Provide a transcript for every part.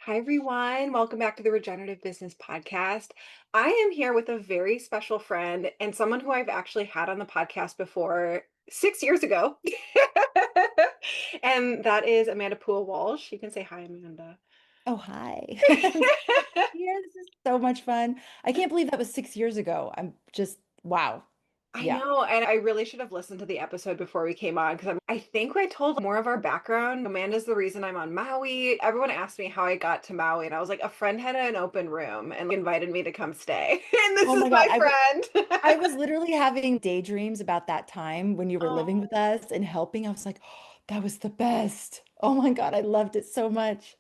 Hi, everyone. Welcome back to the Regenerative Business Podcast. I am here with a very special friend and someone who I've actually had on the podcast before 6 years ago. And that is Amanda Pua Walsh. You can say hi, Amanda. Oh, hi. I'm so here. This is so much fun. I can't believe that was 6 years ago. I'm just, wow. I Yeah. know, and I really should have listened to the episode before we came on because I think I told more of our background. Amanda's the reason I'm on Maui. Everyone asked me how I got to Maui, and I was like, a friend had an open room and invited me to come stay. And this Oh is my God. my friend. I was literally having daydreams about that time when you were living with Oh. us and helping. I was like, oh, that was the best. Oh my God. I loved it so much.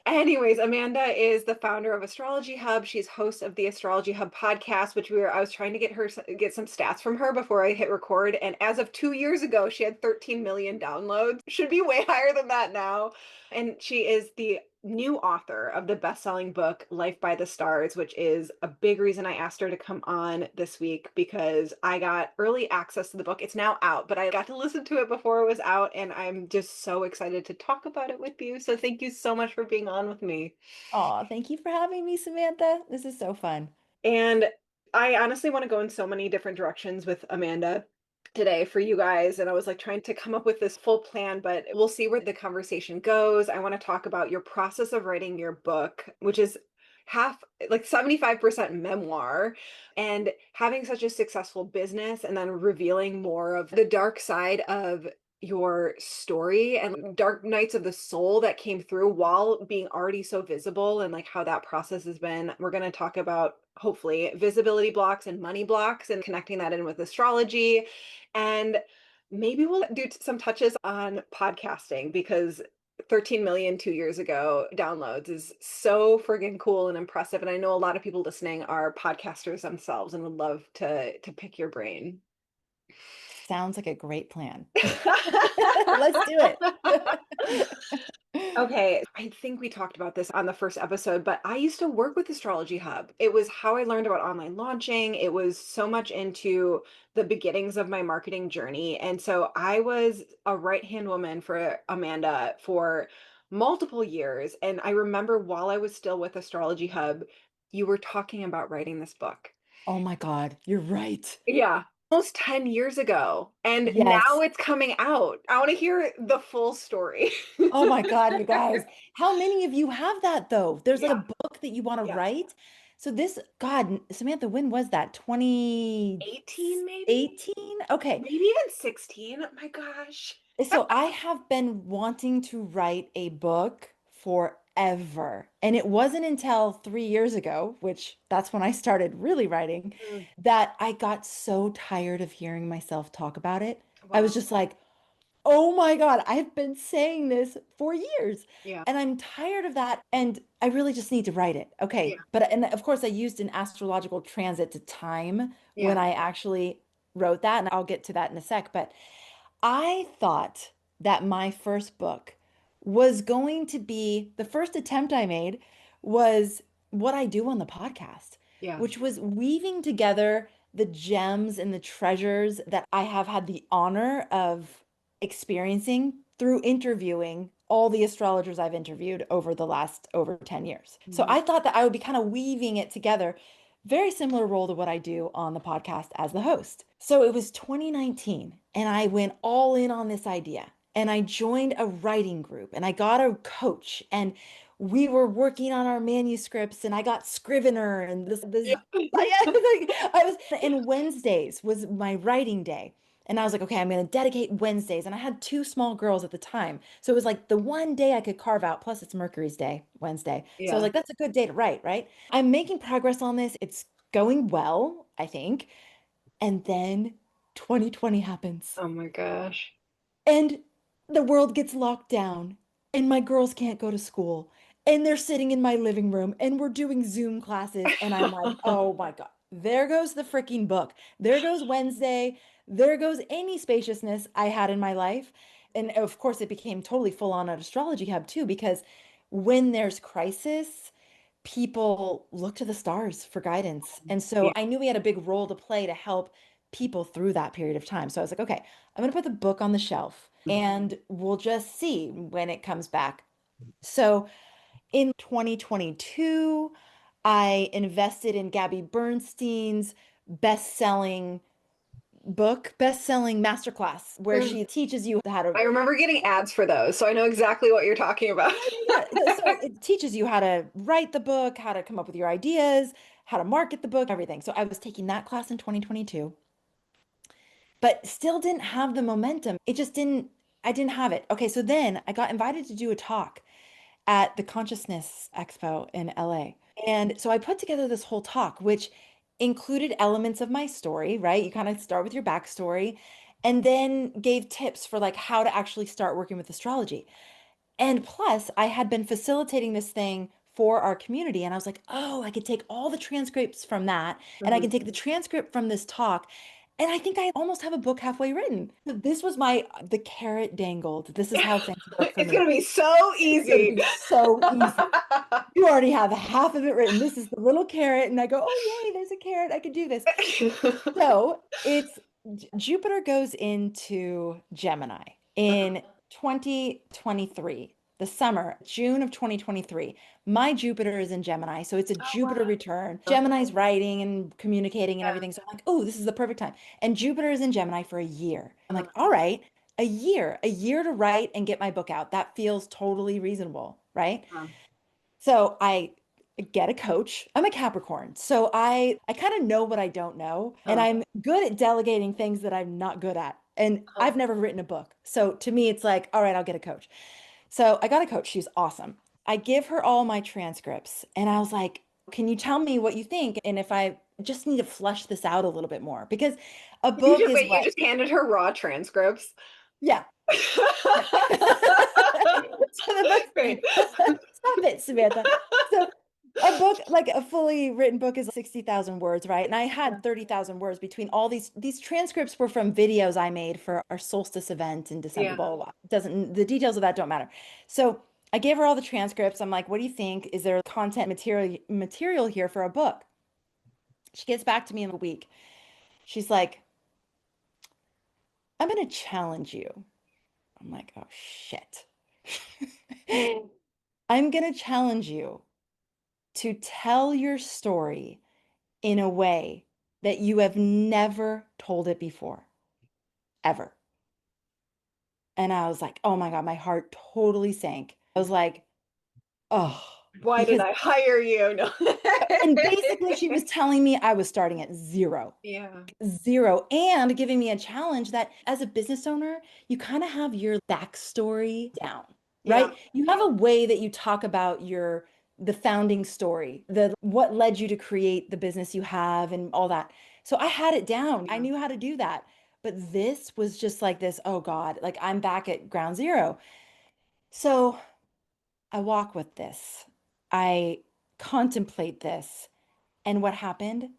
Anyways, Amanda is the founder of Astrology Hub. She's host of the Astrology Hub podcast, which I was trying to get some stats from her before I hit record. And as of 2 years ago, she had 13 million downloads. Should be way higher than that now. And she is the new author of the best-selling book Life by the Stars, which is a big reason I asked her to come on this week because I got early access to the book. It's now out, but I got to listen to it before it was out, and I'm just so excited to talk about it with you. So thank you so much for being on with me. Oh, thank you for having me, Samantha. This is so fun. And I honestly want to go in so many different directions with Amanda today for you guys. And I was like trying to come up with this full plan, but we'll see where the conversation goes. I want to talk about your process of writing your book, which is half like 75% memoir, and having such a successful business and then revealing more of the dark side of your story and dark nights of the soul that came through while being already so visible, and like how that process has been. We're going to talk about hopefully visibility blocks and money blocks and connecting that in with astrology, and maybe we'll do some touches on podcasting because 13 million 2 years ago downloads is so friggin' cool and impressive, and I know a lot of people listening are podcasters themselves and would love to pick your brain. Sounds like a great plan. Let's do it. Okay, I think we talked about this on the first episode, but I used to work with Astrology Hub. It was how I learned about online launching. It was so much into the beginnings of my marketing journey. And so I was a right-hand woman for Amanda for multiple years. And I remember while I was still with Astrology Hub, you were talking about writing this book. Oh my God, you're right. Yeah, almost 10 years ago. And now Yes. it's coming out. I want to hear the full story. Oh my God, you guys. How many of you have that though? There's like a Yeah, book that you want to yeah. write. So this, God, Samantha, when was that? 18 maybe? 2018? Okay. Maybe even 16. Oh my gosh. So I have been wanting to write a book forever. And it wasn't until 3 years ago, which that's when I started really writing, Mm, that I got so tired of hearing myself talk about it. I was wow. just like, oh my God, I've been saying this for years Yeah. and I'm tired of that. And I really just need to write it. Yeah. Okay. But, and of course, I used an astrological transit to time when Yeah. I actually wrote that. And I'll get to that in a sec. But I thought that my first book was going to be the first attempt I made was what I do on the podcast, Yeah. which was weaving together the gems and the treasures that I have had the honor of experiencing through interviewing all the astrologers I've interviewed over the last over 10 years. So Mhm. I thought that I would be kind of weaving it together, very similar role to what I do on the podcast as the host. So it was 2019 and I went all in on this idea and I joined a writing group and I got a coach and we were working on our manuscripts and I got Scrivener and this Yeah. I was and Wednesdays was my writing day. And I was like, okay, I'm going to dedicate Wednesdays. And I had two small girls at the time. So it was like the one day I could carve out. Plus, it's Mercury's day, Wednesday. So I was Yeah. like, that's a good day to write, right? I'm making progress on this. It's going well, I think. And then 2020 happens. Oh my gosh. And the world gets locked down. And my girls can't go to school. And they're sitting in my living room. And we're doing Zoom classes. And I'm like, oh my God, there goes the freaking book. There goes Wednesday. There goes any spaciousness I had in my life. And of course, it became totally full on at Astrology Hub too, because when there's crisis, people look to the stars for guidance. And so Yeah. I knew we had a big role to play to help people through that period of time. So I was like, okay, I'm going to put the book on the shelf and we'll just see when it comes back. So In 2022, I invested in Gabby Bernstein's best-selling best-selling masterclass, where Mm. she teaches you how to. I remember getting ads for those, so I know exactly what you're talking about. Yeah. So it teaches you how to write the book, how to come up with your ideas, how to market the book, everything. So I was taking that class in 2022, but still didn't have the momentum. I didn't have it. Okay, so then I got invited to do a talk at the Consciousness Expo in LA. And so I put together this whole talk, which included elements of my story, right? You kind of start with your backstory and then gave tips for like how to actually start working with astrology. And plus, I had been facilitating this thing for our community. And I was like, oh, I could take all the transcripts from that, and I Mhm. can take the transcript from this talk. And I think I almost have a book halfway written. This was the carrot dangled. This is how things work for It's me. gonna be so It's going to easy. be so easy. You already have half of it written. This is the little carrot. And I go, oh, yay, there's a carrot. I could do this. So it's Jupiter goes into Gemini in 2023, the summer, June of 2023. My Jupiter is in Gemini, so it's a Oh Jupiter return. wow. Gemini's writing and communicating and Yeah. everything. So I'm like, oh, this is the perfect time. And Jupiter is in Gemini for a year. I'm Uh-huh. like, all right, a year to write and get my book out. That feels totally reasonable, right? Uh-huh. So I get a coach. I'm a Capricorn. So I kind of know what I don't know, and Uh-huh. I'm good at delegating things that I'm not good at. And Uh-huh. I've never written a book. So to me it's like, all right, I'll get a coach. So I got a coach. She's awesome. I give her all my transcripts and I was like, "Can you tell me what you think and if I just need to flesh this out a little bit more?" Because a You book just is wait, you what? just handed her raw transcripts. Yeah. Yeah. So the Great. book, stop it, Samantha. So a book, like a fully written book, is 60,000 words, right? And I Yeah. had 30,000 words between all these transcripts were from videos I made for our solstice event in December, Yeah. blah, blah, blah. Doesn't, the details of that don't matter. So I gave her all the transcripts. I'm like, what do you think? Is there content material here for a book? She gets back to me in a week. She's like, I'm going to challenge you. I'm like, oh shit. I'm going to challenge you to tell your story in a way that you have never told it before, ever. And I was like, oh my God, my heart totally sank. I was like, oh, Why did because, I hire you? No. and basically she was telling me I was starting at zero. Yeah. Zero, and giving me a challenge that as a business owner, you kind of have your backstory down, Yeah. right? You have a way that you talk about the founding story, the what led you to create the business you have and all that. So I had it down. I Yeah. knew how to do that. But this was just like this, oh God, like I'm back at ground zero. So I walk with this. I contemplate this. And what happened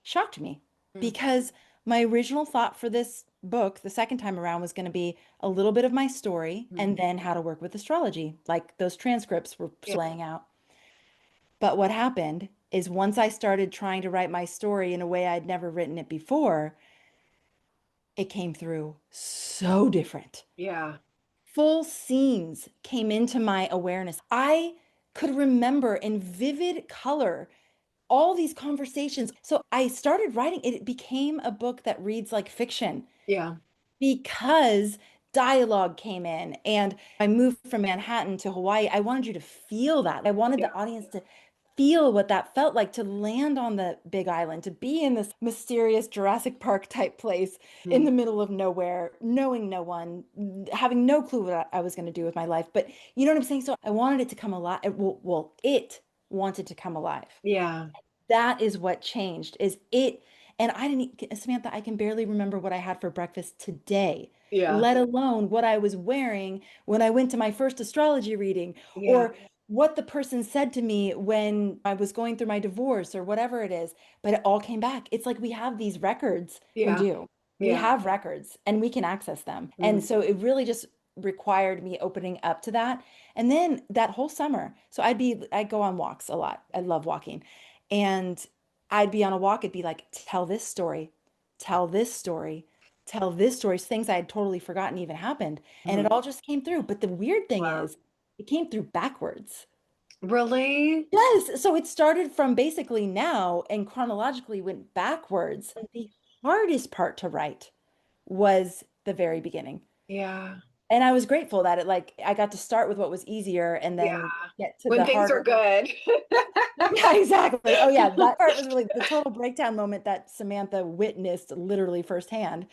shocked me Mm. because my original thought for this book, the second time around, was going to be a little bit of my story Mm. and then how to work with astrology, like those transcripts were Yeah. laying out. But what happened is once I started trying to write my story in a way I'd never written it before, it came through so different. Yeah. Full scenes came into my awareness. I could remember in vivid color all these conversations. So I started writing. It became a book that reads like fiction Yeah. because dialogue came in and I moved from Manhattan to Hawaii. I wanted you to feel that. I wanted Yeah. the audience to feel what that felt like to land on the big island, to be in this mysterious Jurassic Park type place in Mm. the middle of nowhere, knowing no one, having no clue what I was going to do with my life. But you know what I'm saying? So I wanted it to come alive. It wanted to come alive. Yeah. That is what changed is it. And I didn't, Samantha, I can barely remember what I had for breakfast today, Yeah. let alone what I was wearing when I went to my first astrology reading Yeah. or what the person said to me when I was going through my divorce or whatever it is. But it all came back. It's like we have these records. We Yeah. do. We Yeah. have records and we can access them. Mm. And so it really just required me opening up to that. And then that whole summer, so I'd go on walks a lot. I love walking. And I'd be on a walk, it'd be like, tell this story, tell this story, tell this story, things I had totally forgotten even happened. And Mm. it all just came through. But the weird thing Wow. is, it came through backwards. Really? Yes. So it started from basically now and chronologically went backwards. The hardest part to write was the very beginning. Yeah. And I was grateful that it like I got to start with what was easier and Yeah. then get to When the things are harder. good. Yeah, exactly. Oh yeah, that part was really the total breakdown moment that Samantha witnessed literally firsthand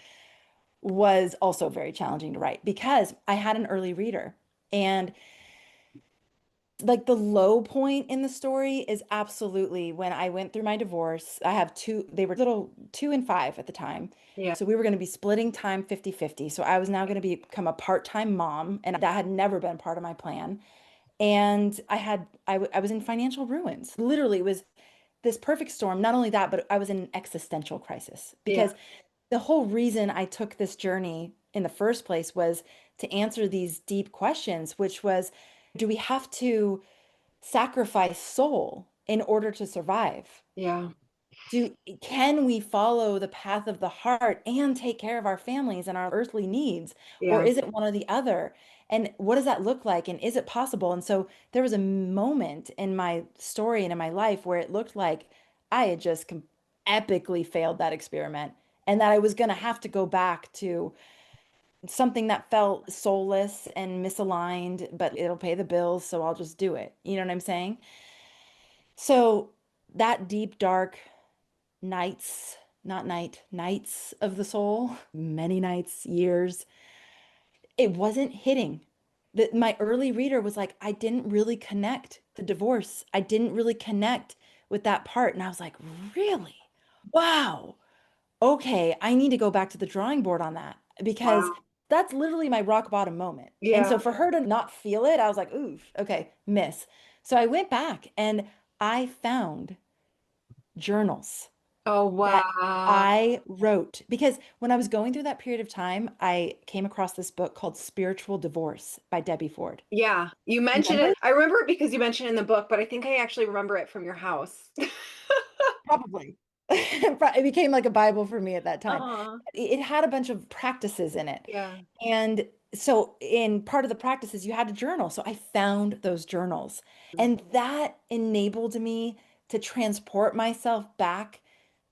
was also very challenging to write because I had an early reader. And like the low point in the story is absolutely when I went through my divorce. I have two, they were little 2 and 5 at the time. Yeah. So we were going to be splitting time 50-50. So I was now going to become a part-time mom, and that had never been part of my plan. And I was in financial ruins. Literally, it was this perfect storm. Not only that, but I was in an existential crisis Yeah. because the whole reason I took this journey in the first place was to answer these deep questions, which was, do we have to sacrifice soul in order to survive? Yeah. Can we follow the path of the heart and take care of our families and our earthly needs, or Yeah. is it one or the other? And what does that look like? And is it possible? And so there was a moment in my story and in my life where it looked like I had just epically failed that experiment and that I was going to have to go back to something that felt soulless and misaligned, but it'll pay the bills, so I'll just do it. You know what I'm saying? So that deep, dark nights, not night, nights of the soul, many nights, years, it wasn't hitting. That my early reader was like, I didn't really connect the divorce. I didn't really connect with that part. And I was like, really? Wow. Okay, I need to go back to the drawing board on that because Wow. that's literally my rock bottom moment. And so Yeah. for her to not feel it, I was like, oof, okay, miss. So I went back and I found journals Oh, that wow. I wrote because when I was going through that period of time, I came across this book called Spiritual Divorce by Debbie Ford. Yeah. You mentioned Remember? it. I remember it because you mentioned it in the book, but I think I actually remember it from your house. Probably. It became like a Bible for me at that time. Uh-huh. It had a bunch of practices in it. Yeah. And so, in part of the practices, you had to journal. So, I found those journals, and that enabled me to transport myself back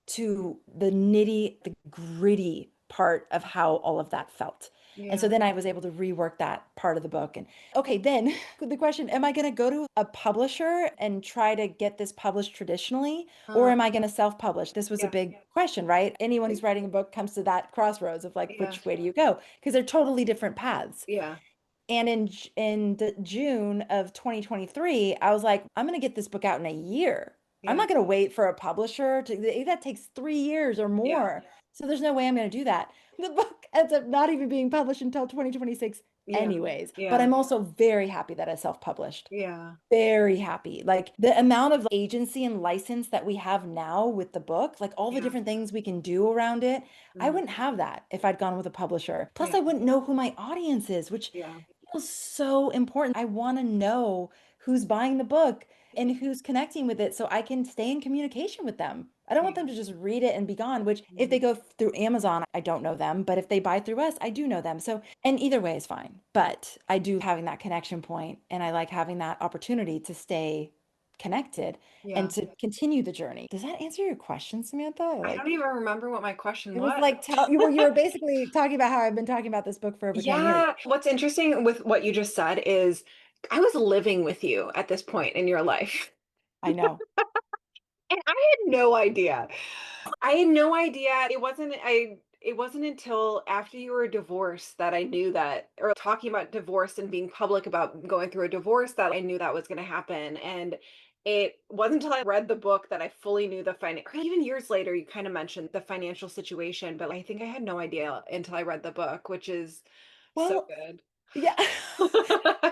to the the gritty part of how all of that felt. And so Yeah. then I was able to rework that part of the book. And okay, then the question, am I going to go to a publisher and try to get this published traditionally, or Uh, am I going to self-publish? This was a yeah. big question, right? Anyone who's writing a book comes to that crossroads of like, Yeah. which way do you go? Because they're totally different paths. Yeah. And in June of 2023, I was like, I'm going to get this book out in a year. I'm Yeah. not going to wait for a publisher that takes 3 years or Yeah. more. So there's no way I'm going to do that. The book ends up not even being published until 2026 Yeah. anyways. But Yeah. I'm also very happy that I self-published. Yeah. Very happy. Like the amount of agency and license that we have now with the book, like all the Yeah. different things we can do around it, I Mhm. wouldn't have that if I'd gone with a publisher. Plus, Yeah. I wouldn't know who my audience is, which Yeah. feels so important. I want to know who's buying the book and who's connecting with it so I can stay in communication with them. I don't want them Yeah. to just read it and be gone, which if Mhm. they go through Amazon, I don't know them, but if they buy through us, I do know them. So, and either way is fine. But I do having that connection point and I like having that opportunity to stay connected and Yeah. to continue the journey. Does that answer your question, Samantha? I don't even remember what my question It was was. like tell you were basically talking about how I've been talking about this book for over 10 years. Yeah. What's interesting with what you just said is I was living with you at this point in your life. I know. And I had no idea. I had no idea. It wasn't until after you were divorced that I knew that, or talking about divorce and being public about going through a divorce, that I knew that was going to happen. And it wasn't until I read the book that I fully knew the or even years later, you kind of mentioned the financial situation, but I think I had no idea until I read the book, which is so Well, good. yeah.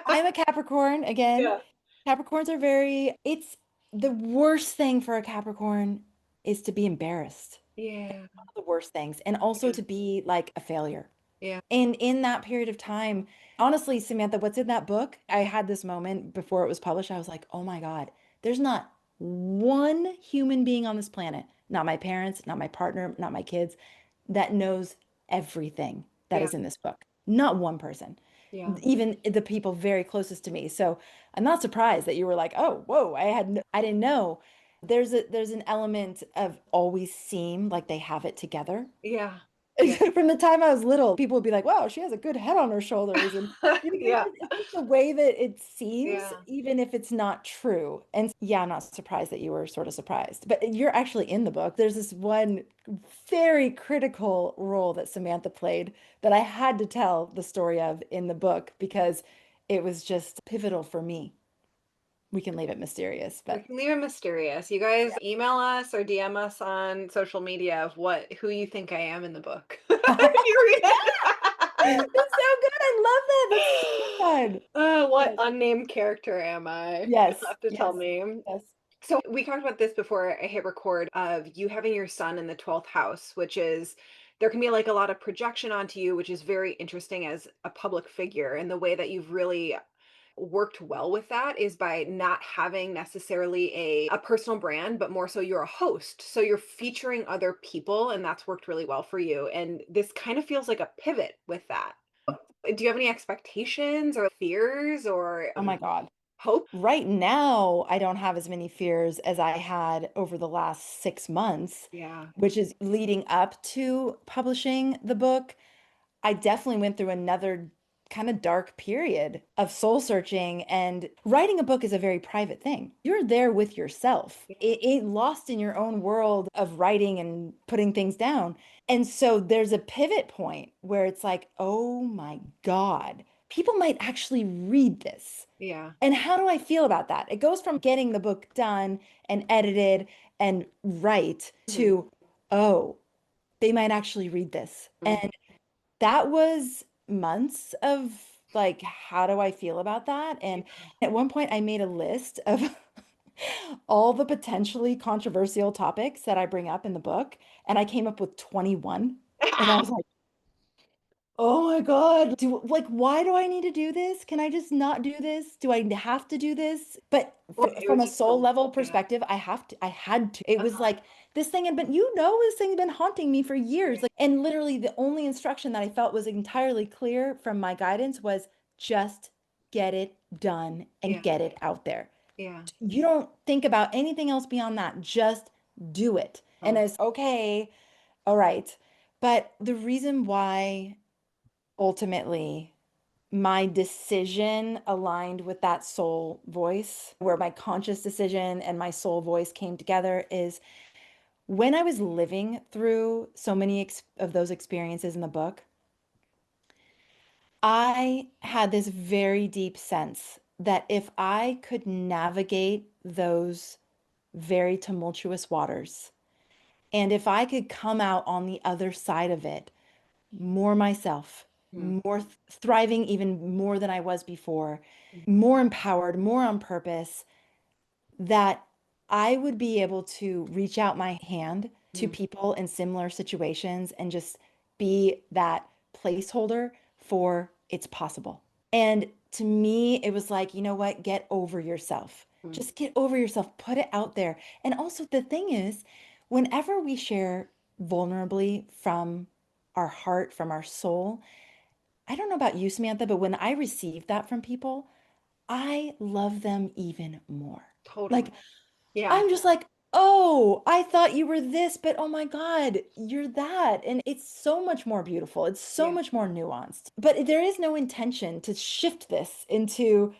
I'm a Capricorn again. Yeah. Capricorns are very, it's the worst thing for a Capricorn is to be embarrassed. Yeah. One of the worst things. And also Yeah. to be like a failure. Yeah. And in that period of time, honestly, Samantha, what's in that book? I had this moment before it was published. I was like, oh my God, there's not one human being on this planet, not my parents, not my partner, not my kids, that knows everything that Yeah. is in this book. Not one person. Yeah. even the people very closest to me. So I'm not surprised that you were like, oh, whoa, I didn't know. There's an element of always seem like they have it together. Yeah. Yeah. From the time I was little, people would be like, wow, she has a good head on her shoulders. And Yeah. it's just the way that it seems, Yeah. even if it's not true. And yeah, I'm not surprised that you were sort of surprised. But you're actually in the book. There's this one very critical role that Samantha played that I had to tell the story of in the book because it was just pivotal for me. We can leave it mysterious, We but can leave it mysterious. You guys email us or DM us on social media of who you think I am in the book. If you read that's it. so good. I love that. That's so fun. What Yes. unnamed character am I? You'll Yes, have to tell yes, me. yes. So we talked about this before I hit record of you having your son in the 12th house, which is there can be like a lot of projection onto you, which is very interesting as a public figure. And the way that you've really worked well with that is by not having necessarily a personal brand, but more so you're a host. So you're featuring other people, and that's worked really well for you. And this kind of feels like a pivot with that. Do you have any expectations or fears or Oh my God. hope? Right now, I don't have as many fears as I had over the last 6 months, Yeah. which is leading up to publishing the book. I definitely went through another kind of dark period of soul searching, and writing a book is a very private thing. You're there with yourself. It lost in your own world of writing and putting things down. And so there's a pivot point where it's like, oh my God, people might actually read this. Yeah. And how do I feel about that? It goes from getting the book done and edited and right Mhm. to, oh, they might actually read this. Mhm. And that was months of like, how do I feel about that? And at one point, I made a list of all the potentially controversial topics that I bring up in the book, and I came up with 21. And I was like, oh my God. Why do I need to do this? Can I just not do this? Do I have to do this? But Well, it from was a just soul so level yeah. perspective, I had to. It was Uh-huh. like this thing had been, this thing had been haunting me for years. Like, and literally the only instruction that I felt was entirely clear from my guidance was just get it done and Yeah. get it out there. Yeah. You don't think about anything else beyond that. Just do it. And Oh, it's okay, all right. But the reason why ultimately my decision aligned with that soul voice, where my conscious decision and my soul voice came together, is when I was living through so many of those experiences in the book, I had this very deep sense that if I could navigate those very tumultuous waters, and if I could come out on the other side of it more myself, mhm. more thriving even more than I was before, more empowered, more on purpose, that I would be able to reach out my hand to Mhm. people in similar situations and just be that placeholder for it's possible. And to me, it was like, you know what? Get over yourself. Mhm. Just get over yourself, put it out there. And also, the thing is, whenever we share vulnerably from our heart, from our soul, I don't know about you, Samantha, but when I receive that from people, I love them even more. Totally. Like, Yeah. I'm just like, oh, I thought you were this, but oh my God, you're that. And it's so much more beautiful. It's so Yeah. much more nuanced. But there is no intention to shift this into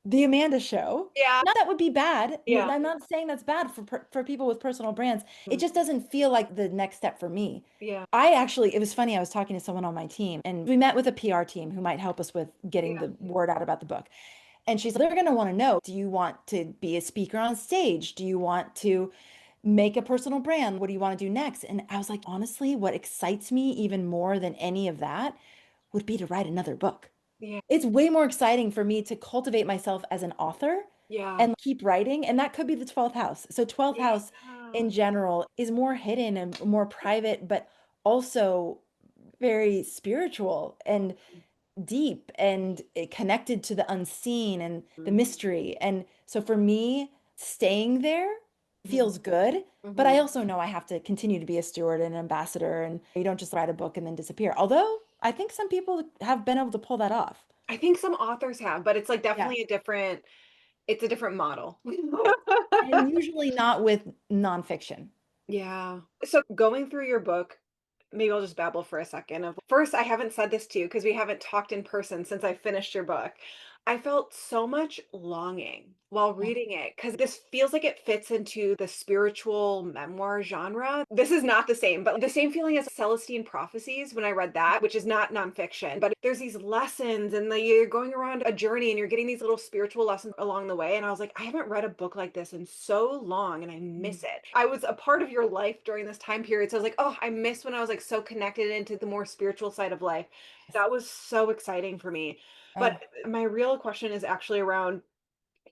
the Amanda show. Yeah. Not that would be bad. Yeah. I'm not saying that's bad for people with personal brands. It Mhm. just doesn't feel like the next step for me. Yeah. It was funny. I was talking to someone on my team and we met with a PR team who might help us with getting Yeah. the word out about the book. And she's, they're going to want to know, do you want to be a speaker on stage? Do you want to make a personal brand? What do you want to do next? And I was like, honestly, what excites me even more than any of that would be to write another book. Yeah. It's way more exciting for me to cultivate myself as an author Yeah. and keep writing. And that could be the 12th house. So 12th house Yeah. in general is more hidden and more private, but also very spiritual and deep and connected to the unseen and the Mhm. mystery. And so for me, staying there Mhm. feels good, but I Mhm. also know I have to continue to be a steward and an ambassador, and you don't just write a book and then disappear. Although I think some people have been able to pull that off. I think some authors have, but it's like Yeah. definitely it's a different model. And usually not with nonfiction. Yeah. So going through your book, maybe I'll just babble for a second. Of first, I haven't said this to you because we haven't talked in person since I finished your book. I felt so much longing while Yeah. reading it because this feels like it fits into the spiritual memoir genre. This is not the same, but the same feeling as Celestine Prophecies when I read that, which is not nonfiction, but there's these lessons and you're going around a journey and you're getting these little spiritual lessons along the way. And I was like, I haven't read a book like this in so long and I Mm. miss it. I was a part of your life during this time period. So I was like, oh, I miss when I was like so connected into the more spiritual side of life. Yes. That was so exciting for me. But Oh, my real question is actually around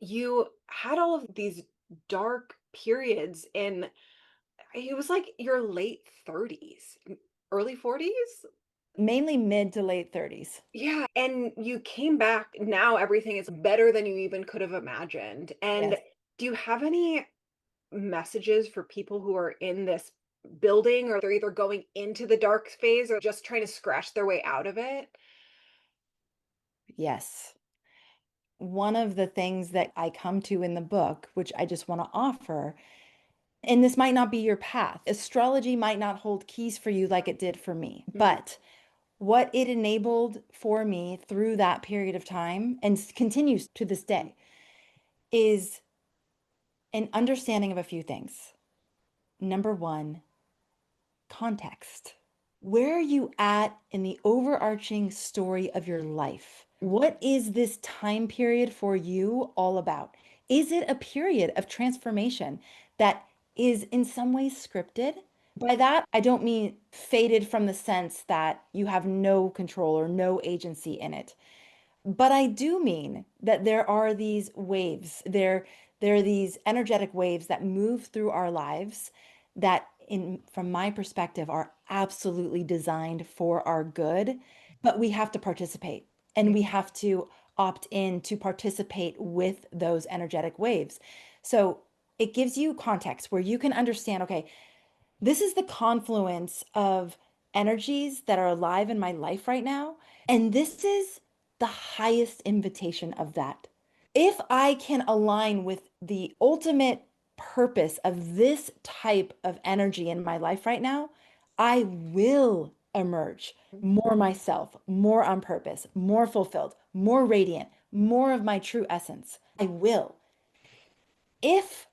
you had all of these dark periods in it was like your late 30s, early 40s? mainly mid to late 30s. Yeah, and you came back, now everything is better than you even could have imagined. And Yes. do you have any messages for people who are in this building or they're either going into the dark phase or just trying to scratch their way out of it? Yes. One of the things that I come to in the book, which I just want to offer, and this might not be your path. Astrology might not hold keys for you like it did for me, Mm, but what it enabled for me through that period of time and continues to this day is an understanding of a few things. Number one, context. Where are you at in the overarching story of your life? What is this time period for you all about? Is it a period of transformation that is in some ways scripted? By that, I don't mean fated from the sense that you have no control or no agency in it. But I do mean that there are these waves, there are these energetic waves that move through our lives that from my perspective are absolutely designed for our good, but we have to participate and yeah, we have to opt in to participate with those energetic waves. So it gives you context where you can understand, okay, this is the confluence of energies that are alive in my life right now. And this is the highest invitation of that. If I can align with the ultimate purpose of this type of energy in my life right now, I will emerge more myself, more on purpose, more fulfilled, more radiant, more of my true essence. I will. If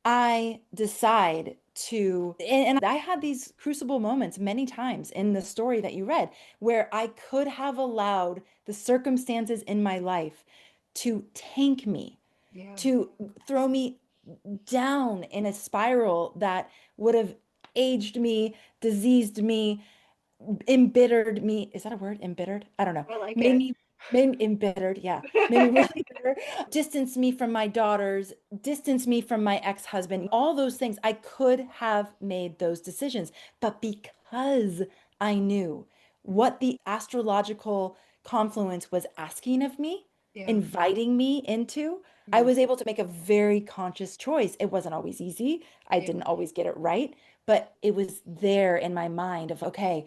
I decide to, and I had these crucible moments many times in the story that you read where I could have allowed the circumstances in my life to tank me, yeah. to throw me down in a spiral that would have aged me, diseased me, embittered me. Is that a word? Embittered? I don't know. I like Made it. me made me embittered. Yeah. Made me really bitter. Distanced me from my daughters, distanced me from my ex-husband. All those things. I could have made those decisions, but because I knew what the astrological confluence was asking of me, Yeah. inviting me into, I Mhm. was able to make a very conscious choice. It wasn't always easy. I Yeah. didn't always get it right, but it was there in my mind of, okay,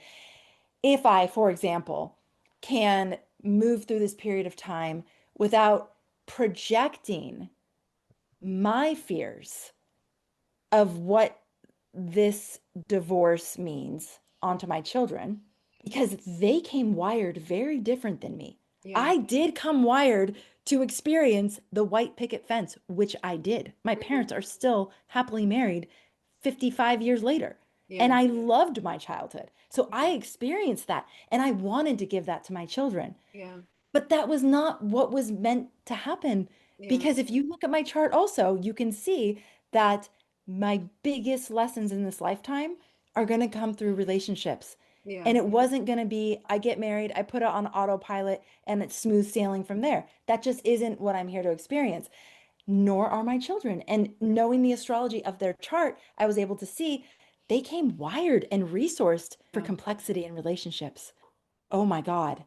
if I, for example, can move through this period of time without projecting my fears of what this divorce means onto my children, because they came wired very different than me. Yeah. I did come wired to experience the white picket fence, which I did. My Mhm. parents are still happily married 55 years later. And Yeah. I loved my childhood. So I Mhm. experienced that and I wanted to give that to my children. Yeah. But that was not what was meant to happen. Yeah. Because if you look at my chart also, you can see that my biggest lessons in this lifetime are going to come through relationships. Yeah. And it wasn't going to be, I get married, I put it on autopilot, and it's smooth sailing from there. That just isn't what I'm here to experience, nor are my children. And knowing the astrology of their chart, I was able to see they came wired and resourced for Yeah. complexity in relationships. Oh my God,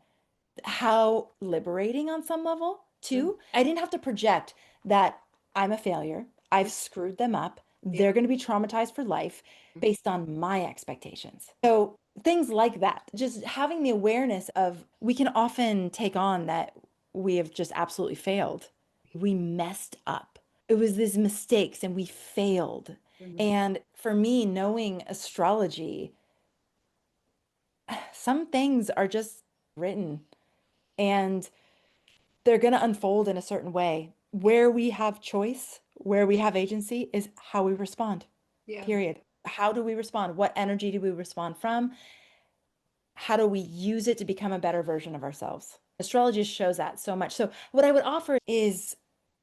how liberating on some level Mm, too. I didn't have to project that I'm a failure. I've mm, screwed them up. yeah. They're going to be traumatized for life Mm, based on my expectations. So things like that, just having the awareness of we can often take on that we have just absolutely failed. We messed up. It was these mistakes and we failed. Mhm. And for me, knowing astrology, some things are just written and they're going to unfold in a certain way. Yeah. Where we have choice, where we have agency is how we respond, Yeah. period. How do we respond? What energy do we respond from? How do we use it to become a better version of ourselves? Astrology shows that so much. So, what I would offer is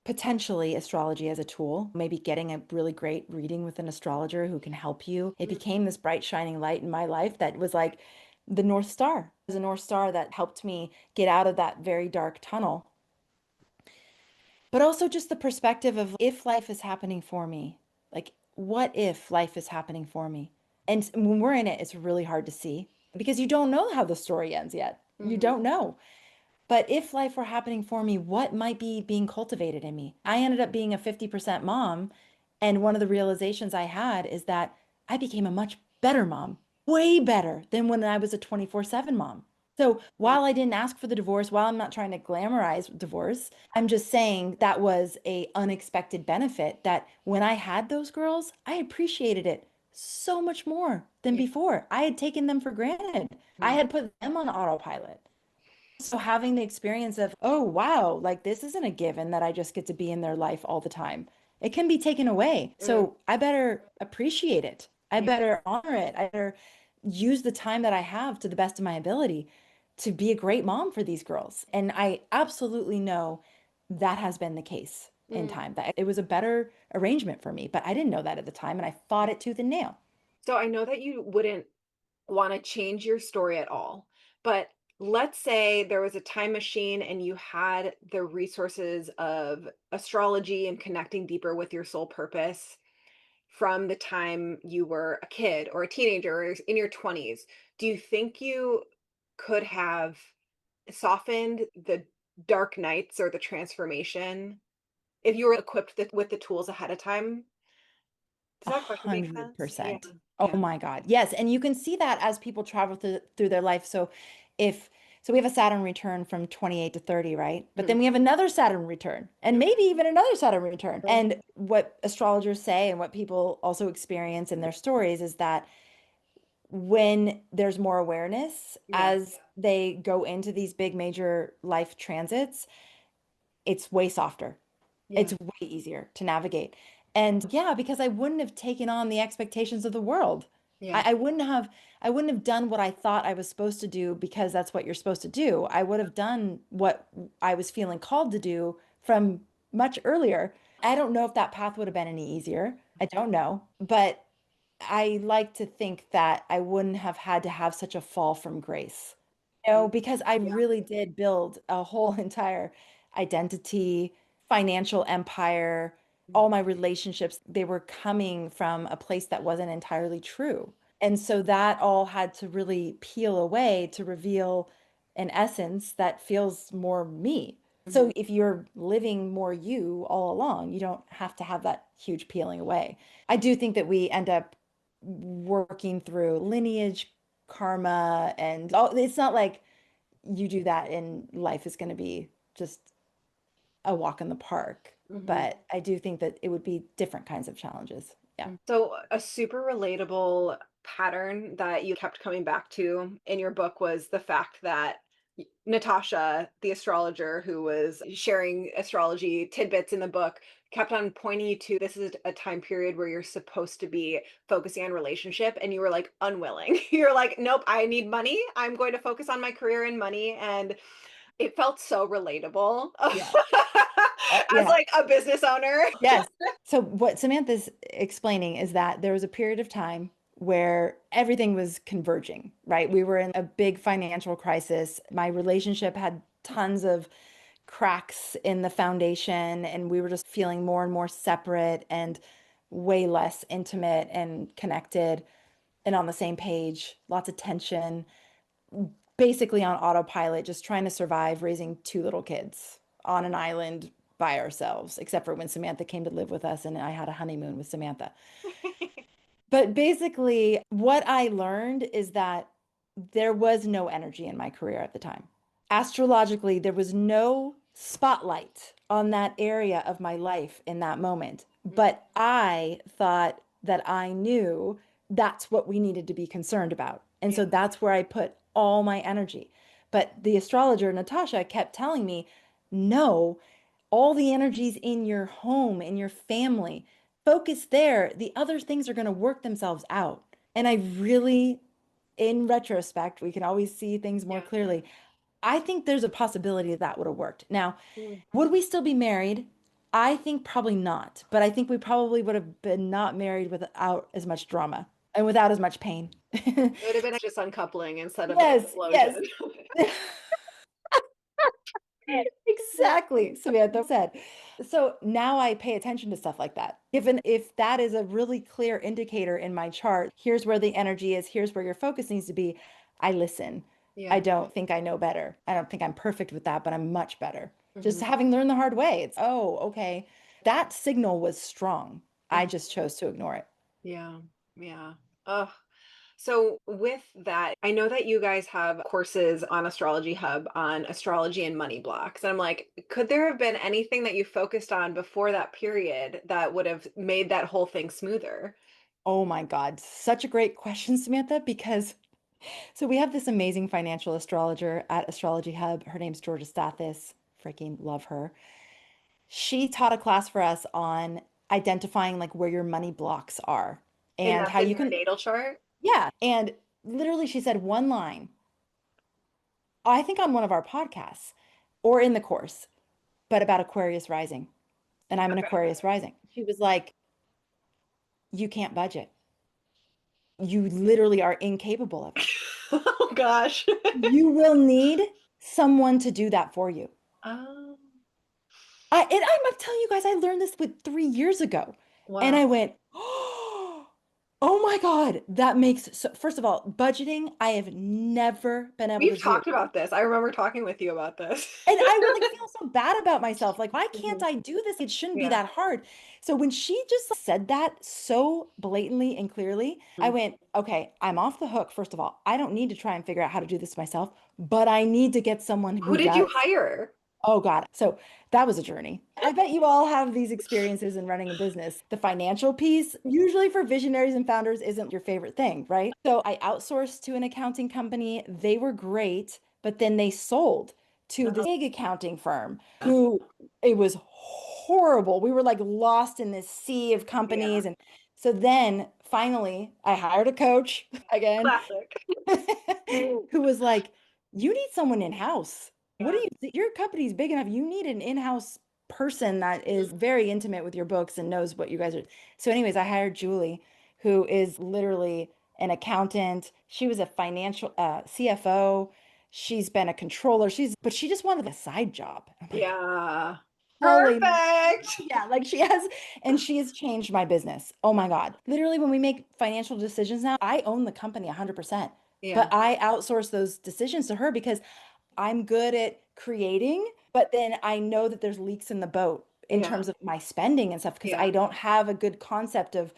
potentially astrology as a tool, maybe getting a really great reading with an astrologer who can help you. It Mhm. became this bright, shining light in my life that was like the North Star. It was a North Star that helped me get out of that very dark tunnel. But also just the perspective of if life is happening for me, like what if life is happening for me? And when we're in it, it's really hard to see because you don't know how the story ends yet. You Mhm. don't know. But if life were happening for me, what might be being cultivated in me? I ended up being a 50% mom. And one of the realizations I had is that I became a much better mom, way better than when I was a 24/7 mom. So Yeah. while I didn't ask for the divorce, while I'm not trying to glamorize divorce, I'm just saying that was a unexpected benefit that when I had those girls, I appreciated it so much more than Yeah. before. I had taken them for granted. I Mhm. had put them on autopilot. So having the experience of, oh, wow, like this isn't a given that I just get to be in their life all the time. It can be taken away. Mm. So I better appreciate it. I Yeah. better honor it. I better use the time that I have to the best of my ability to be a great mom for these girls. And I absolutely know that has been the case in Mm. time, that it was a better arrangement for me, but I didn't know that at the time and I fought it tooth and nail. So I know that you wouldn't want to change your story at all, but let's say there was a time machine and you had the resources of astrology and connecting deeper with your soul purpose from the time you were a kid or a teenager or in your 20s. Do you think you could have softened the dark nights or the transformation if you were equipped with the tools ahead of time? Does A that question make hundred sense? Yeah. percent. Yeah. Oh my God. Yes. And you can see that as people travel through their life. So if so we have a Saturn return from 28 to 30, right? But Mhm. then we have another Saturn return and maybe even another Saturn return. Mhm. And what astrologers say and what people also experience in their stories is that when there's more awareness Yeah. as they go into these big major life transits, it's way softer. Yeah. It's way easier to navigate. And yeah, because I wouldn't have taken on the expectations of the world. Yeah. I wouldn't have done what I thought I was supposed to do because that's what you're supposed to do. I would have done what I was feeling called to do from much earlier. I don't know if that path would have been any easier. I don't know. But I like to think that I wouldn't have had to have such a fall from grace. Because I Yeah. really did build a whole entire identity, financial empire, all my relationships, they were coming from a place that wasn't entirely true. And so that all had to really peel away to reveal an essence that feels more me. Mhm. So if you're living more you all along, you don't have to have that huge peeling away. I do think that we end up working through lineage, karma, and oh, it's not like you do that and life is going to be just a walk in the park. Mhm. But I do think that it would be different kinds of challenges. Yeah. So, a super relatable pattern that you kept coming back to in your book was the fact that Natasha, the astrologer who was sharing astrology tidbits in the book, kept on pointing you to this is a time period where you're supposed to be focusing on relationship, and you were like unwilling. You're like, nope, I need money. I'm going to focus on my career and money. And it felt so relatable Yeah. as Yeah. like a business owner. Yes. So what Samantha's explaining is that there was a period of time where everything was converging, right? We were in a big financial crisis. My relationship had tons of cracks in the foundation, and we were just feeling more and more separate and way less intimate and connected and on the same page, lots of tension, basically on autopilot, just trying to survive raising two little kids on an island by ourselves, except for when Samantha came to live with us and I had a honeymoon with Samantha. But basically, what I learned is that there was no energy in my career at the time. Astrologically, there was no spotlight on that area of my life in that moment. Mm. But I thought that I knew that's what we needed to be concerned about. And Yeah. so that's where I put all my energy. But the astrologer, Natasha, kept telling me, no, all the energies in your home, in your family, focus there. The other things are going to work themselves out. And I really, in retrospect, we can always see things more Yeah. clearly. I think there's a possibility that that would have worked. Now, Mm. would we still be married? I think probably not, but I think we probably would have been not married without as much drama and without as much pain. It would have been just uncoupling instead of an Yes, yes. explosion. Exactly, Samantha said. So now I pay attention to stuff like that. Even if that is a really clear indicator in my chart, here's where the energy is, here's where your focus needs to be, I listen. I Yeah. don't think I know better. I don't think I'm perfect with that, but I'm much better. Just Hmm. having learned the hard way. It's, oh, okay. That signal was strong. I just chose to ignore it. Yeah. Yeah. Oh, so with that, I know that you guys have courses on Astrology Hub on astrology and money blocks. And I'm like, could there have been anything that you focused on before that period that would have made that whole thing smoother? Oh my God, such a great question, Samantha, because so we have this amazing financial astrologer at Astrology Hub. Her name's Georgia Stathis. Freaking love her. She taught a class for us on identifying like where your money blocks are And and that's how in you your can, natal chart? yeah. And literally she said one line, I think on one of our podcasts or in the course, but about Aquarius rising. And I'm an Okay. Aquarius rising. She was like, you can't budget. You literally are incapable of it. Oh gosh. You will need someone to do that for you. Oh, I'm telling you guys, I learned this with 3 years ago. And I wow. went, oh my God, that makes so, first of all, budgeting, I have never been able to We've do. talked about this. I remember talking with you about this. And I would like feel so bad about myself. Like, why can't Mhm. I do this? It shouldn't be Yeah. that hard. So when she just said that so blatantly and clearly, I Mhm. went, okay, I'm off the hook. First of all, I don't need to try and figure out how to do this myself, but I need to get someone Who who did you does. hire? Oh God. So that was a journey. I bet you all have these experiences in running a business. The financial piece, usually for visionaries and founders, isn't your favorite thing, right? So I outsourced to an accounting company. They were great, but then they sold to this big accounting firm who it was horrible. We were like lost in this sea of Yeah. companies. And so then finally I hired a coach again Classic. who was like, you need someone in-house. What do Yeah. you think? Your company's big enough. You need an in-house person that is very intimate with your books and knows what you guys are. So, anyways, I hired Julie, who is literally an accountant. She was a financial CFO. She's been a controller. But she just wanted a side job. I'm like, Yeah. holy, Perfect. yeah, like she has, and she has changed my business. Oh my God. Literally, when we make financial decisions now, I own the company 100%, but Yeah. I outsource those decisions to her because I'm good at creating, but then I know that there's leaks in the boat in Yeah. terms of my spending and stuff because Yeah. I don't have a good concept of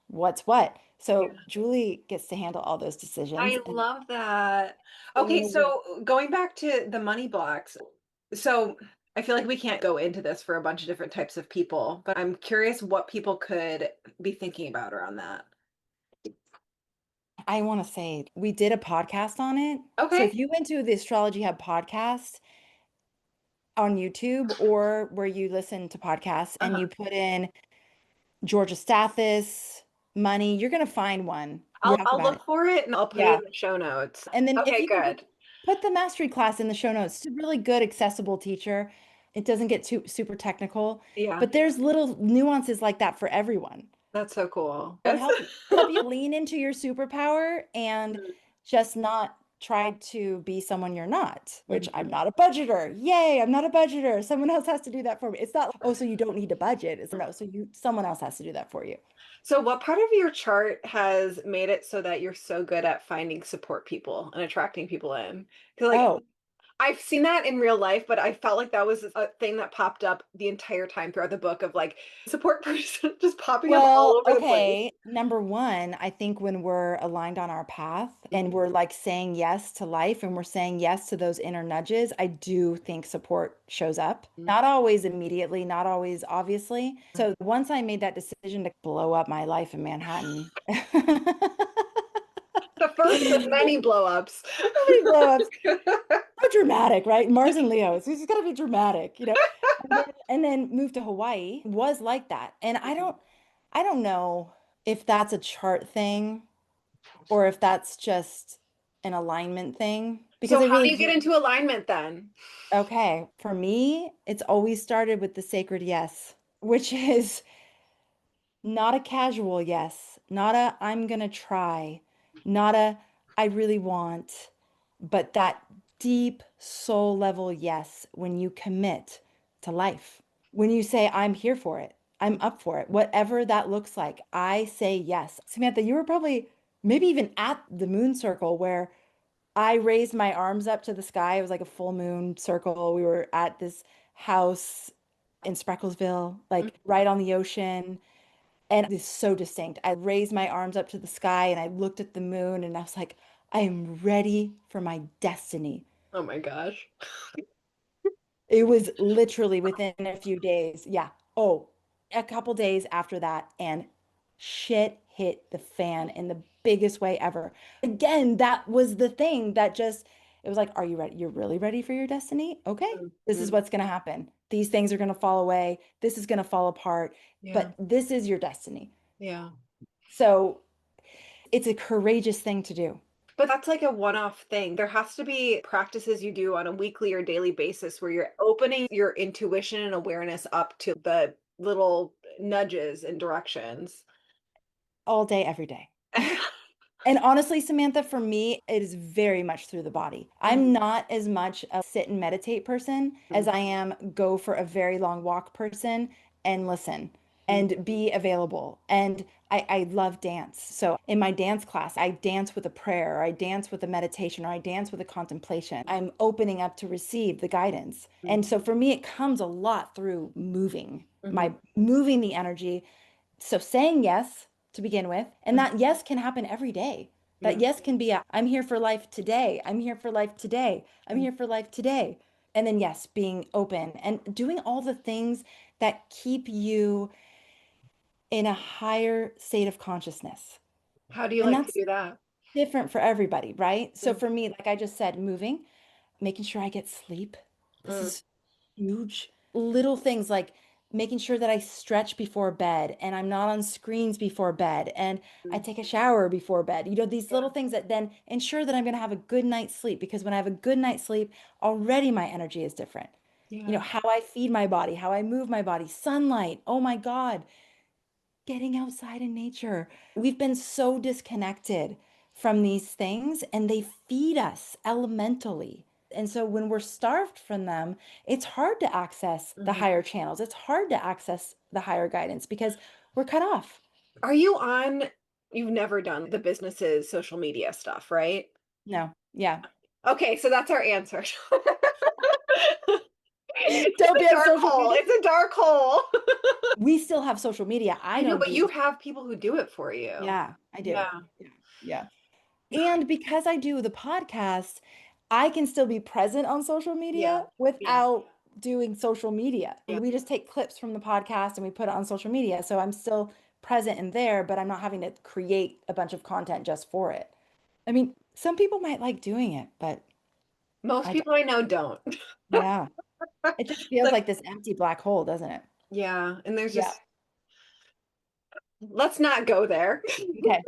what's what. Yeah. So Julie gets to handle all those decisions. I And love that. so Okay, when we, so going back to the money blocks. So I feel like we can't go into this for a bunch of different types of people, but I'm curious what people could be thinking about around that. I want to say we did a podcast on it. So if Okay. you went to the Astrology Hub podcast on YouTube or where you listen to podcasts and Uh-huh. you put in Georgia Stathis money, you're going to find one. We talk I'll about look it. for it and I'll put it Yeah. in the show notes. And then if Okay, you can good. put the mastery class in the show notes, it's a really good, accessible teacher. It doesn't get too super technical, Yeah, but there's little nuances like that for everyone. that's so cool. So it Yes. help you lean into your superpower and Mhm, just not try to be someone you're not, which I'm mhm, not a budgeter. Yay, I'm not a budgeter. Someone else has to do that for me. It's not, oh, so you don't need to budget. It's mhm. no, so you someone else has to do that for you. So what part of your chart has made it so that you're so good at finding support people and attracting people in? Because like Oh. I've seen that in real life, but I felt like that was a thing that popped up the entire time throughout the book of like support person just popping up all Well, over the place. okay. Number one, I think when we're aligned on our path and Mhm, we're like saying yes to life and we're saying yes to those inner nudges, I do think support shows up. mhm, Not always immediately, not always obviously. mhm. So once I made that decision to blow up my life in Manhattan, The first of many blow-ups. many blow ups, so dramatic, right? Mars and Leo, so he's got to be dramatic, you know. And then moved to Hawaii was like that. And I don't know if that's a chart thing or if that's just an alignment thing because So I how really do you get do. into alignment then? Okay, for me, it's always started with the sacred yes, which is not a casual yes, not a I'm gonna try, not a I really want, but that deep soul level yes when you commit to life. When you say, I'm here for it, I'm up for it, whatever that looks like, I say yes. Samantha, you were probably maybe even at the moon circle where I raised my arms up to the sky. It was like a full moon circle. We were at this house in Sprecklesville, like right on the ocean. And it's so distinct. I raised my arms up to the sky and I looked at the moon and I was like, I am ready for my destiny. Oh my gosh. It was literally within a few days. Yeah. Oh, a couple days after that, and shit hit the fan in the biggest way ever. Again, that was the thing that just, it was like, are you ready? You're really ready for your destiny? Okay. This is Mhm. what's going to happen. These things are going to fall away. This is going to fall apart, Yeah. but this is your destiny. Yeah. So it's a courageous thing to do. But that's like a one-off thing. There has to be practices you do on a weekly or daily basis where you're opening your intuition and awareness up to the little nudges and directions. All day, every day. And honestly, Samantha, for me, it is very much through the body. I'm Mhm, not as much a sit and meditate person as I am go for a very long walk person and listen mhm, and be available. And I love dance. So in my dance class, I dance with a prayer, or I dance with a meditation, or I dance with a contemplation. I'm opening up to receive the guidance. mhm, And so for me, it comes a lot through moving, mhm, my moving the energy, so saying yes to begin with, and mhm. that yes can happen every day. That Yeah. yes can be I'm here for life today. I'm here for life today. I'm Mm. here for life today. And then yes, being open and doing all the things that keep you in a higher state of consciousness. How do you And like to that's do that? different for everybody, right? So Mm, for me, like I just said, moving, making sure I get sleep. This mm, is huge. Little things like making sure that I stretch before bed and I'm not on screens before bed and I mm. take a shower before bed. You know, these Yeah. little things that then ensure that I'm going to have a good night's sleep because when I have a good night's sleep, already my energy is different. You know, Yeah. how I feed my body, how I move my body, sunlight. Oh my God, getting outside in nature. We've been so disconnected from these things and they feed us elementally. And so when we're starved from them, it's hard to access the Mhm. higher channels. It's hard to access the higher guidance because we're cut off. Are you on you've never done the business's social media stuff, right? No, yeah. Okay, so that's our answer. It's Don't a be on dark social hole. media. It's a dark hole. We still have social media. I I know, don't but do. you have people who do it for you. Yeah, I do. Yeah. Yeah, yeah. And because I do the podcast, I can still be present on social Yeah. media Yeah. without doing social media. Yeah. We just take clips from the podcast and we put it on social media. So I'm still present in there, but I'm not having to create a bunch of content just for it. I mean, some people might like doing it, but Most I don't. people I know don't. Yeah. It just It's feels like, like this empty black hole, doesn't it? yeah, and there's Yeah. just let's not go there. Okay.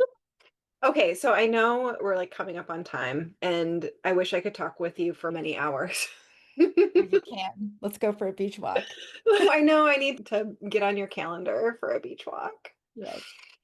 Okay, so I know we're like coming up on time, and I wish I could talk with you for many hours. Well, you can. Let's go for a beach walk. I know I need to get on your calendar for a beach walk. Yes.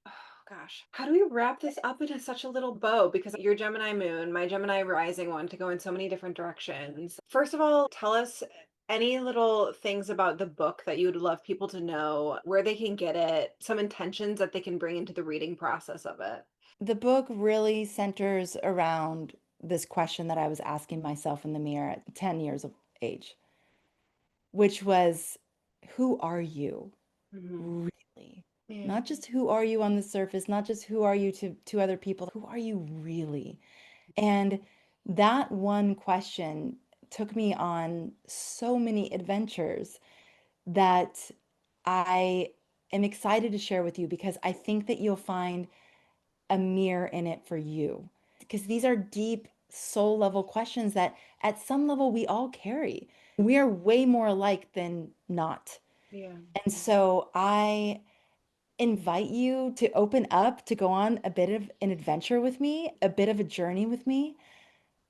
Oh gosh, how do we wrap this up into such a little bow? Because your Gemini moon, my Gemini rising want to go in so many different directions. First of all, tell us any little things about the book that you would love people to know, where they can get it, some intentions that they can bring into the reading process of it. The book really centers around this question that I was asking myself in the mirror at 10 years of age, which was, who are you Mhm. really? Yeah. Not just who are you on the surface, not just who are you to other people, who are you really? And that one question took me on so many adventures that I am excited to share with you because I think that you'll find a mirror in it for you. Because these are deep soul level questions that at some level we all carry. We are way more alike than not. Yeah. And so I invite you to open up, to go on a bit of an adventure with me, a bit of a journey with me,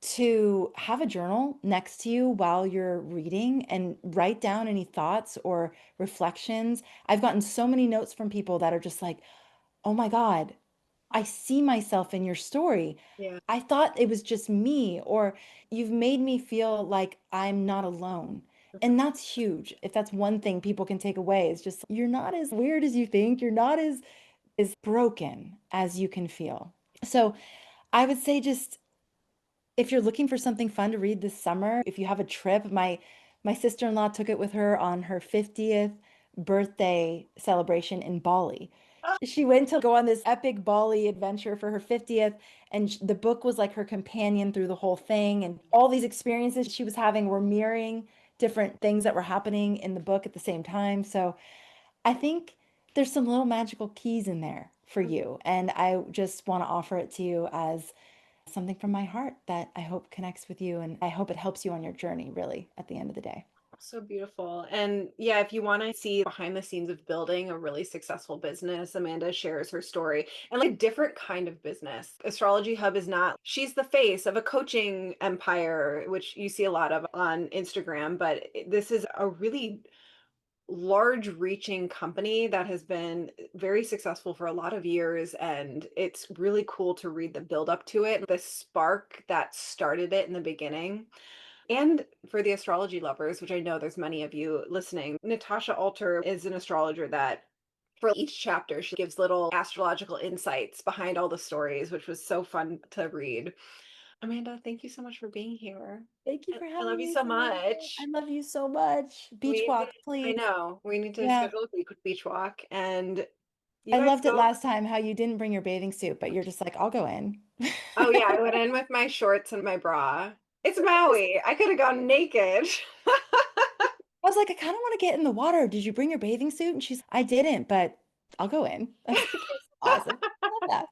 to have a journal next to you while you're reading and write down any thoughts or reflections. I've gotten so many notes from people that are just like, oh my God, I see myself in your story. Yeah. I thought it was just me, or you've made me feel like I'm not alone. And that's huge. If that's one thing people can take away, is just you're not as weird as you think. You're not as broken as you can feel. So I would say just if you're looking for something fun to read this summer, if you have a trip, my sister-in-law took it with her on her 50th birthday celebration in Bali. She went to go on this epic Bali adventure for her 50th, and the book was like her companion through the whole thing. And all these experiences she was having were mirroring different things that were happening in the book at the same time. So I think there's some little magical keys in there for you. And I just want to offer it to you as something from my heart that I hope connects with you. And I hope it helps you on your journey, really, at the end of the day. So beautiful. And yeah, if you want to see behind the scenes of building a really successful business, Amanda shares her story and like a different kind of business. Astrology Hub is not, she's the face of a coaching empire, which you see a lot of on Instagram, but this is a really large reaching company that has been very successful for a lot of years, and it's really cool to read the build up to it, the spark that started it in the beginning. And for the astrology lovers, which I know there's many of you listening, Natasha Alter is an astrologer that for each chapter she gives little astrological insights behind all the stories, which was so fun to read. Amanda, thank you so much for being here. Thank you I for I love having you me, so Samantha. I much. love you so much. Beach We need to, walk, I please. know, we need to Yeah. schedule a beach walk, and you I guys loved it go. last time how you didn't bring your bathing suit, but you're just like, I'll go in. Oh yeah, I went in with my shorts and my bra. It's Maui. I could have gone naked. I was like, I kind of want to get in the water. Did you bring your bathing suit? And she's, I didn't, but I'll go in. I was like, it's awesome. I love that.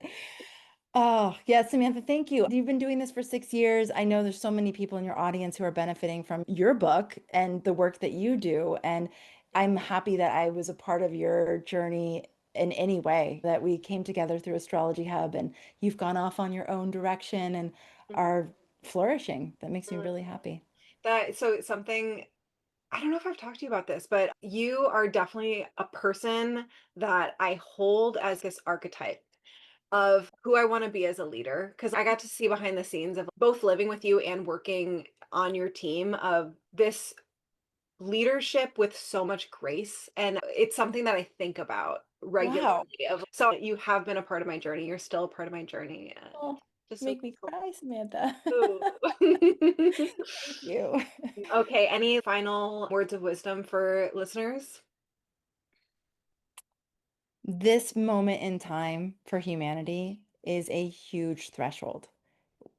Oh, yeah, Samantha, thank you. You've been doing this for 6 years. I know there's so many people in your audience who are benefiting from your book and the work that you do. And I'm happy that I was a part of your journey in any way, that we came together through Astrology Hub and you've gone off on your own direction and are flourishing. That makes me really happy. That so it's something I don't know if I've talked to you about this, but you are definitely a person that I hold as this archetype of who I want to be as a leader. Because I got to see behind the scenes of both living with you and working on your team of this leadership with so much grace. And it's something that I think about Wow. regularly. Of so you have been a part of my journey. You're still a part of my journey. And Oh, just so make me cool. cry, Samantha. Ooh. Thank you. Okay, any final words of wisdom for listeners? This moment in time for humanity is a huge threshold.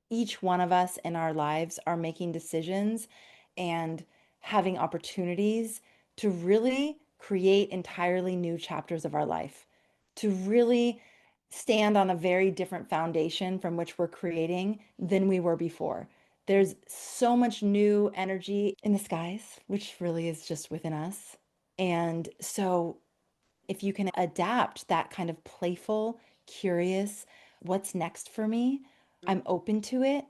Each one of us in our lives are making decisions and having opportunities to really create entirely new chapters of our life, to really stand on a very different foundation from which we're creating than we were before. There's so much new energy in the skies, which really is just within us. And so if you can adapt that kind of playful, curious, what's next for me? I'm open to it.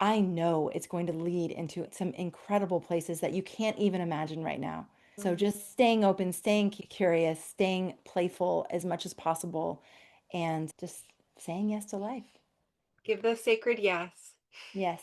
I know it's going to lead into some incredible places that you can't even imagine right now. So Mhm. just staying open, staying curious, staying playful as much as possible, and just saying yes to life. Give the sacred yes. Yes.